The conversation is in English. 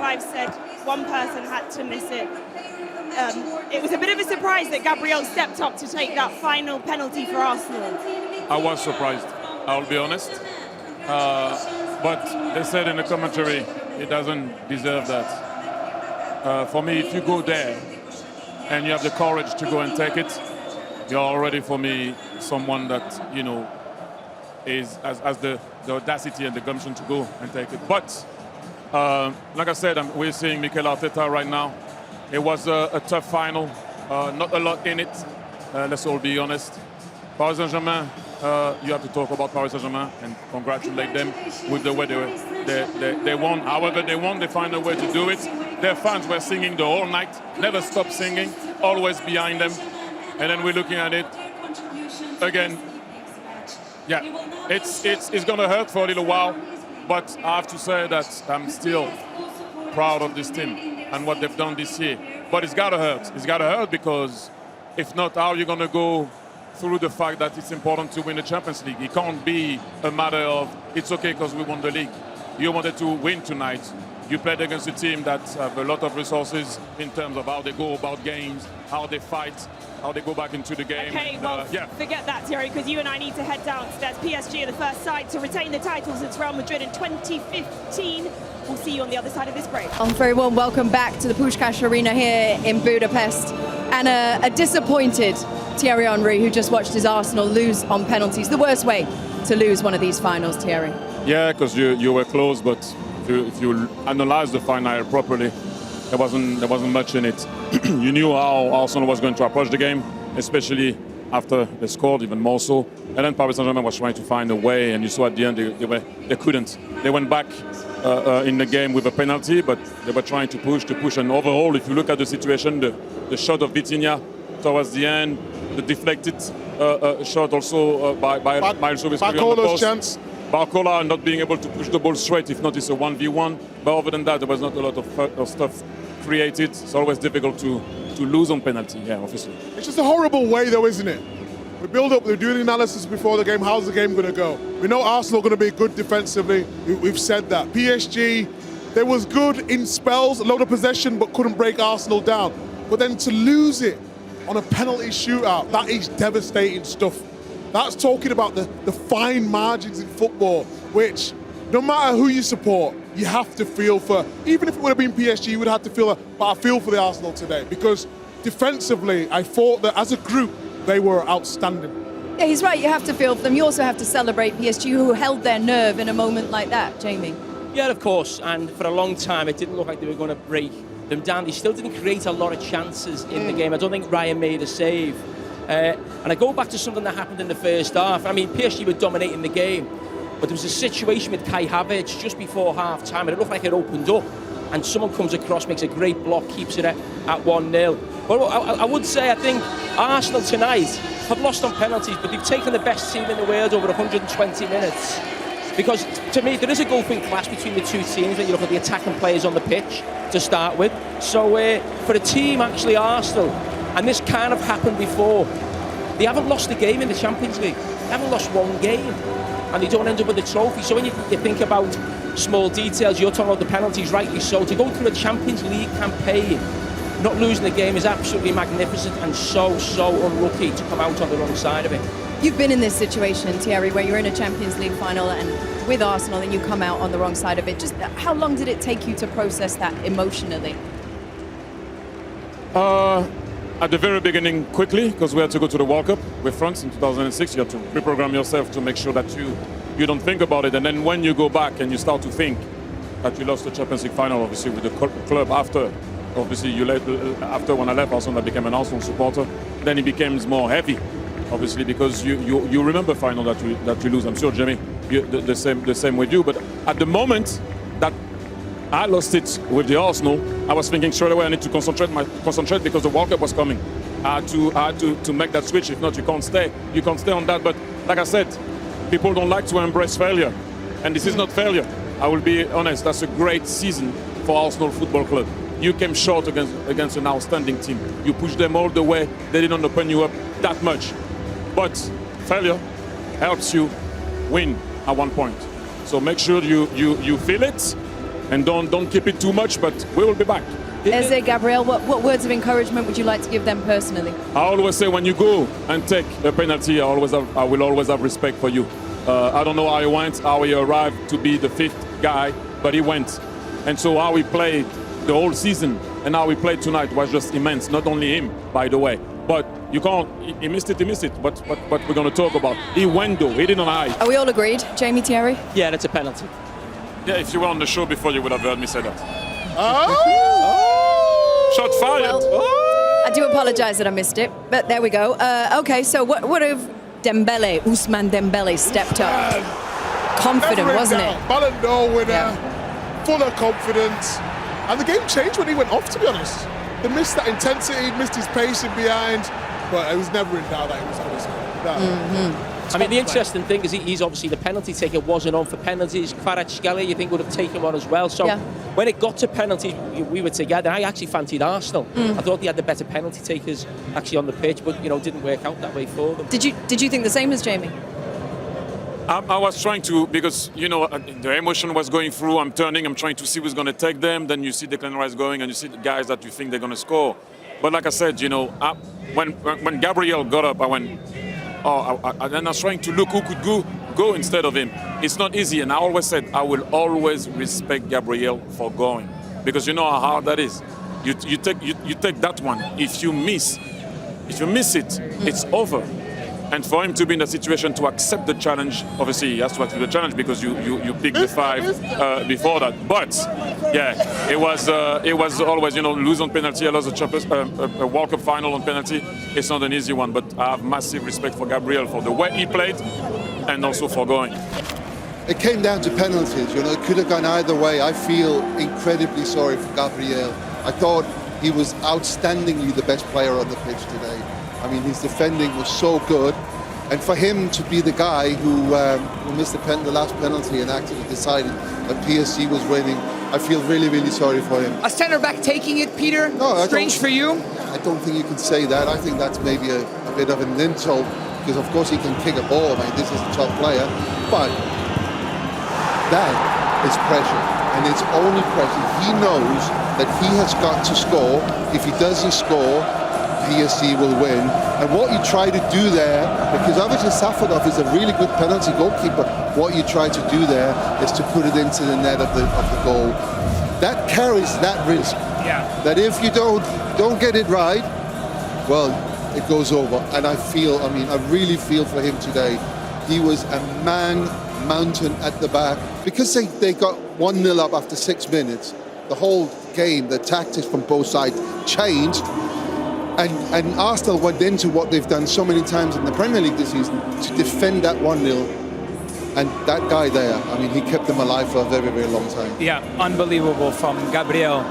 Clive said one person had to miss it. It was a bit of a surprise that Gabriel stepped up to take that final penalty for Arsenal. I was surprised, I'll be honest. But they said in the commentary, he doesn't deserve that. For me, if you go there and you have the courage to go and take it, you're already, for me, someone that, you know, has the audacity and the gumption to go and take it. But, like I said, we're seeing Mikel Arteta right now. It was a tough final, not a lot in it, let's all be honest. Paris Saint-Germain, you have to talk about Paris Saint-Germain and congratulate them with the way they won. However they won, they find a way to do it. Their fans were singing the whole night, never stopped singing, always behind them. And then we're looking at it again. Yeah, it's going to hurt for a little while, but I have to say that I'm still proud of this team and what they've done this year. But it's got to hurt. It's got to hurt because if not, how are you going to go through the fact that it's important to win the Champions League? It can't be a matter of it's okay because we won the league. You wanted to win tonight. You played against a team that have a lot of resources in terms of how they go about games, how they fight, how they go back into the game. Okay, well, forget that, Thierry, because you and I need to head downstairs. PSG are the first side to retain the title since Real Madrid in 2015. We'll see you on the other side of this break. Very warm welcome back to the Puskás Arena here in Budapest. And a disappointed Thierry Henry, who just watched his Arsenal lose on penalties. The worst way to lose one of these finals, Thierry. Yeah, because you were close, but if you analyze the final properly, there wasn't much in it. You knew how Arsenal was going to approach the game, especially after they scored, even more so. And then Paris Saint-Germain was trying to find a way, and you saw at the end they couldn't. They went back in the game with a penalty, but they were trying to push. And overall, if you look at the situation, the shot of Vitinha towards the end, the deflected shot also by Miles Lewis on the post. Chance. Barcola not being able to push the ball straight, if not it's a 1v1. But other than that, there was not a lot of stuff created. It's always difficult to lose on penalty, yeah, obviously. It's just a horrible way though, isn't it? We build up, we're doing the analysis before the game, how's the game going to go? We know Arsenal are going to be good defensively, we've said that. PSG, they was good in spells, a lot of possession, but couldn't break Arsenal down. But then to lose it on a penalty shootout, that is devastating stuff. That's talking about the fine margins in football, which no matter who you support, you have to feel for. Even if it would have been PSG, you would have to feel but I feel for the Arsenal today because defensively, I thought that as a group, they were outstanding. Yeah, he's right, you have to feel for them. You also have to celebrate PSG, who held their nerve in a moment like that, Jamie. Yeah, of course, and for a long time, it didn't look like they were going to break them down. They still didn't create a lot of chances in the game. I don't think Ryan made a save. And I go back to something that happened in the first half. I mean, PSG were dominating the game, but there was a situation with Kai Havertz just before half-time, and it looked like it opened up, and someone comes across, makes a great block, keeps it at 1-0. But I would say, I think Arsenal tonight have lost on penalties, but they've taken the best team in the world over 120 minutes. Because, to me, there is a gulfing clash between the two teams when you look at the attacking players on the pitch to start with. So, for a team, actually, Arsenal, and this kind of happened before, they haven't lost a game in the Champions League. They haven't lost one game, and they don't end up with a trophy. So when you think about small details, you're talking about the penalties, rightly so. To go through a Champions League campaign, not losing the game is absolutely magnificent and so unlucky to come out on the wrong side of it. You've been in this situation, Thierry, where you're in a Champions League final and with Arsenal and you come out on the wrong side of it. Just how long did it take you to process that emotionally? At the very beginning, quickly, because we had to go to the World Cup with France in 2006. You have to reprogram yourself to make sure that you don't think about it. And then when you go back and you start to think that you lost the Champions League final, obviously, with the club after, obviously, after when I left Arsenal, I became an Arsenal supporter. Then it becomes more heavy, obviously, because you remember final that you lose. I'm sure, Jamie, the same with you. But at the moment that I lost it with the Arsenal, I was thinking straight away I need to concentrate because the World Cup was coming. I had to make that switch. If not, you can't stay. You can't stay on that. But like I said, people don't like to embrace failure, and this is not failure. I will be honest. That's a great season for Arsenal Football Club. You came short against an outstanding team. You pushed them all the way. They didn't open you up that much. But failure helps you win at one point. So make sure you feel it. And don't keep it too much, but we will be back. Eze, Gabriel, what words of encouragement would you like to give them personally? I always say when you go and take a penalty, I will always have respect for you. I don't know how he went, how he arrived to be the 5th guy, but he went. And so how he played the whole season and how he played tonight was just immense. Not only him, by the way. But you can't, he missed it. But we're going to talk about. He went though, he didn't hide. Are we all agreed? Jamie, Thierry? Yeah, that's a penalty. Yeah, if you were on the show before, you would have heard me say that. Oh! Shot fired. Well, I do apologise that I missed it, but there we go. Okay, so what if Dembele, Ousmane Dembele stepped up? Confident, wasn't it? Ballon d'Or winner, full of confidence. And the game changed when he went off, to be honest. They missed that intensity, missed his pacing behind, but it was never in doubt that he was going to score. I mean, the interesting thing is he's obviously the penalty taker, wasn't on for penalties. Kvaratskhelia, you think, would have taken one as well. So when it got to penalties, we were together. I actually fancied Arsenal. I thought they had the better penalty takers actually on the pitch, but, you know, didn't work out that way for them. Did you think the same as Jamie? I was trying to, because, you know, the emotion was going through. I'm turning, I'm trying to see who's going to take them. Then you see Declan Rice going and you see the guys that you think they're going to score. But like I said, you know, when Gabriel got up, I went, and I was trying to look who could go instead of him. It's not easy, and I always said I will always respect Gabriel for going, because you know how hard that is. You take that one. If you miss it, it's over. And for him to be in the situation to accept the challenge, obviously he has to accept the challenge because you picked the 5 before that. But yeah, it was always, you know, lose on penalty, I lost a World Cup final on penalty. It's not an easy one, but I have massive respect for Gabriel for the way he played and also for going. It came down to penalties, you know, it could have gone either way. I feel incredibly sorry for Gabriel. I thought he was outstandingly the best player on the pitch today. I mean, his defending was so good, and for him to be the guy who missed the last penalty and actually decided that PSG was winning, I feel really, really sorry for him. A centre back taking it, Peter? No, strange for you? I don't think you can say that. I think that's maybe a bit of an insult, because of course he can kick a ball. I mean, this is a top player, but that is pressure, and it's only pressure. He knows that he has got to score. If he doesn't score, PSG will win. And what you try to do there, because obviously Safonov is a really good penalty goalkeeper, what you try to do there is to put it into the net of the goal. That carries that risk. Yeah. That if you don't get it right, well, it goes over. And I really feel for him today. He was a mountain at the back. Because they got 1-0 up after 6 minutes, the whole game, the tactics from both sides changed. And Arsenal went into what they've done so many times in the Premier League this season, to defend that 1-0. And that guy there, I mean, he kept them alive for a very, very long time. Yeah, unbelievable from Gabriel.